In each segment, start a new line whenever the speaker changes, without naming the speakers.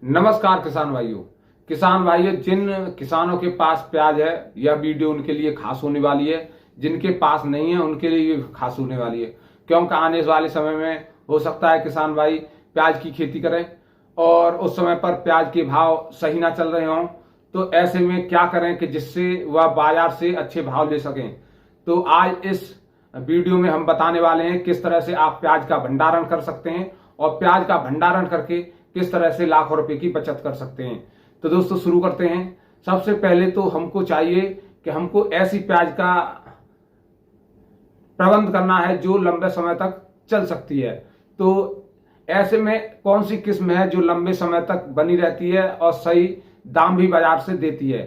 नमस्कार किसान भाइयों, जिन किसानों के पास प्याज है यह वीडियो उनके लिए खास होने वाली है। जिनके पास नहीं है उनके लिए ये खास होने वाली है, क्योंकि आने वाले समय में हो सकता है किसान भाई प्याज की खेती करें और उस समय पर प्याज के भाव सही ना चल रहे हों। तो ऐसे में क्या करें कि जिससे वह बाजार से अच्छे भाव ले सकें। तो आज इस वीडियो में हम बताने वाले हैं किस तरह से आप प्याज का भंडारण कर सकते हैं और प्याज का भंडारण करके किस तरह से लाखों रुपए की बचत कर सकते हैं। तो दोस्तों शुरू करते हैं। सबसे पहले तो हमको चाहिए कि हमको ऐसी प्याज का प्रबंध करना है जो लंबे समय तक चल सकती है। तो ऐसे में कौन सी किस्म है जो लंबे समय तक बनी रहती है और सही दाम भी बाजार से देती है।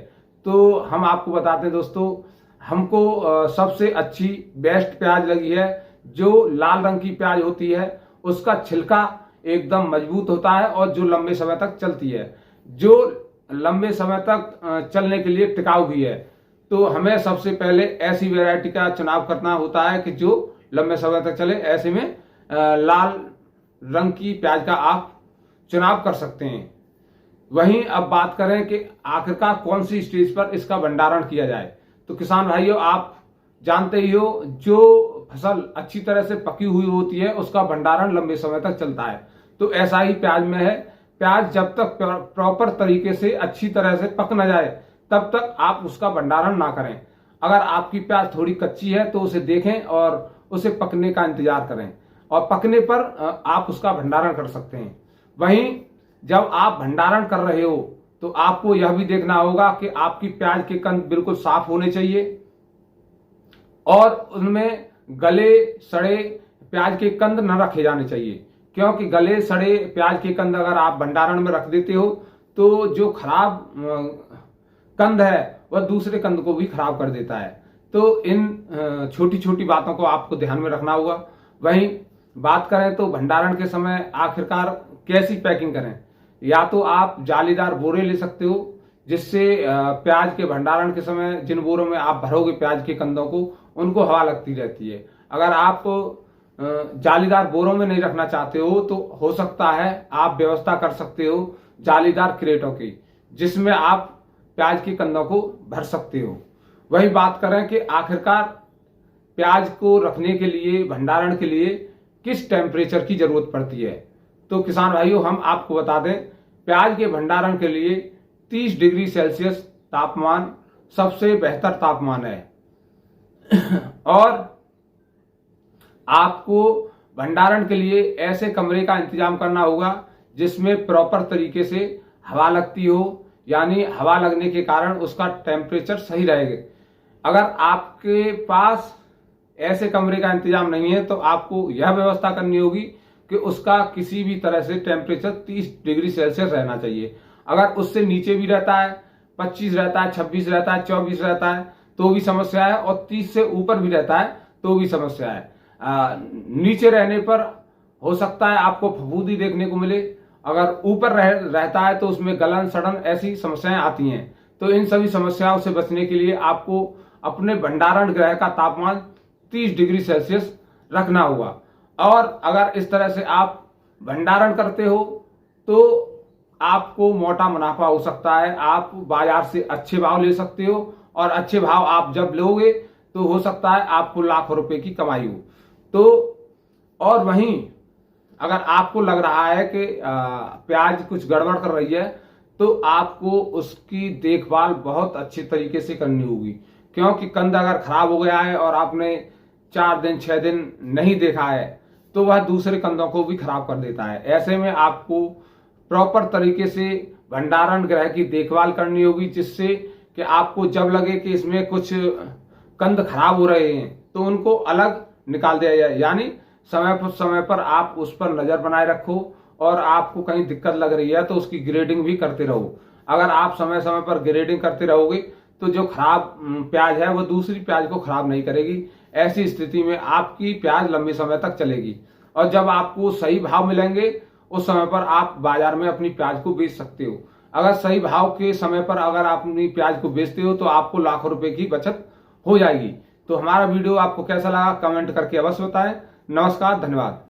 तो हम आपको बताते हैं दोस्तों, हमको सबसे अच्छी बेस्ट प्याज लगी है जो लाल रंग की प्याज होती है। उसका छिलका एकदम मजबूत होता है और जो लंबे समय तक चलती है, जो लंबे समय तक चलने के लिए टिकाऊ भी है। तो हमें सबसे पहले ऐसी वैरायटी का चुनाव करना होता है कि जो लंबे समय तक चले। ऐसे में लाल रंग की प्याज का आप चुनाव कर सकते हैं। वहीं अब बात करें कि आखिरकार कौन सी स्टेज पर इसका भंडारण किया जाए। तो किसान भाइयों, आप जानते ही हो, जो फसल अच्छी तरह से पकी हुई होती है उसका भंडारण लंबे समय तक चलता है। तो ऐसा ही प्याज में है। प्याज जब तक प्रॉपर तरीके से अच्छी तरह से पक न जाए तब तक आप उसका भंडारण ना करें। अगर आपकी प्याज थोड़ी कच्ची है तो उसे देखें और उसे पकने का इंतजार करें और पकने पर आप उसका भंडारण कर सकते हैं। वहीं जब आप भंडारण कर रहे हो तो आपको यह भी देखना होगा कि आपकी प्याज के कंद बिल्कुल साफ होने चाहिए और उनमें गले सड़े प्याज के कंद न रखे जाने चाहिए, क्योंकि गले सड़े प्याज के कंद अगर आप भंडारण में रख देते हो तो जो खराब कंद है वह दूसरे कंद को भी खराब कर देता है। तो इन छोटी छोटी बातों को आपको ध्यान में रखना होगा। वहीं बात करें तो भंडारण के समय आखिरकार कैसी पैकिंग करें। या तो आप जालीदार बोरे ले सकते हो, जिससे प्याज के भंडारण के समय जिन बोरों में आप भरोगे प्याज के कंदों को उनको हवा लगती रहती है। अगर आप जालीदार बोरों में नहीं रखना चाहते हो तो हो सकता है आप व्यवस्था कर सकते हो जालीदार क्रेटों की, जिसमें आप प्याज के कंदों को भर सकते हो। वही बात करें कि आखिरकार प्याज को रखने के लिए, भंडारण के लिए किस टेम्परेचर की जरूरत पड़ती है। तो किसान भाइयों, हम आपको बता दें, प्याज के भंडारण के लिए 30 डिग्री सेल्सियस तापमान सबसे बेहतर तापमान है। और आपको भंडारण के लिए ऐसे कमरे का इंतजाम करना होगा जिसमें प्रॉपर तरीके से हवा लगती हो, यानी हवा लगने के कारण उसका टेम्परेचर सही रहेगा। अगर आपके पास ऐसे कमरे का इंतजाम नहीं है तो आपको यह व्यवस्था करनी होगी कि उसका किसी भी तरह से टेम्परेचर 30 डिग्री सेल्सियस रहना चाहिए। अगर उससे नीचे भी रहता है, 25 रहता है, 26 रहता है, 24 रहता है तो भी समस्या है, और 30 से ऊपर भी रहता है तो भी समस्या है। नीचे रहने पर हो सकता है आपको फफूंदी देखने को मिले, अगर ऊपर रहता है तो उसमें गलन सड़न ऐसी समस्याएं आती हैं। तो इन सभी समस्याओं से बचने के लिए आपको अपने भंडारण गृह का तापमान 30 डिग्री सेल्सियस रखना होगा। और अगर इस तरह से आप भंडारण करते हो तो आपको मोटा मुनाफा हो सकता है। आप बाजार से अच्छे भाव ले सकते हो और अच्छे भाव आप जब लोगे तो हो सकता है आपको लाखों रुपए की कमाई हो। तो और वहीं अगर आपको लग रहा है कि प्याज कुछ गड़बड़ कर रही है तो आपको उसकी देखभाल बहुत अच्छे तरीके से करनी होगी, क्योंकि कंद अगर खराब हो गया है और आपने 4 दिन 6 दिन नहीं देखा है तो वह दूसरे कंदों को भी खराब कर देता है। ऐसे में आपको प्रॉपर तरीके से भंडारण गृह की देखभाल करनी होगी, जिससे कि आपको जब लगे कि इसमें कुछ कंद खराब हो रहे हैं तो उनको अलग निकाल दिया जाए। यानी समय पर आप उस पर नजर बनाए रखो और आपको कहीं दिक्कत लग रही है तो उसकी ग्रेडिंग भी करते रहो। अगर आप समय समय पर ग्रेडिंग करते रहोगे तो जो खराब प्याज है वो दूसरी प्याज को खराब नहीं करेगी। ऐसी स्थिति में आपकी प्याज लंबे समय तक चलेगी और जब आपको सही भाव मिलेंगे उस समय पर आप बाजार में अपनी प्याज को बेच सकते हो। अगर सही भाव के समय पर अगर आप अपनी प्याज को बेचते हो तो आपको लाखों रुपए की बचत हो जाएगी। तो हमारा वीडियो आपको कैसा लगा कमेंट करके अवश्य बताएं। नमस्कार, धन्यवाद।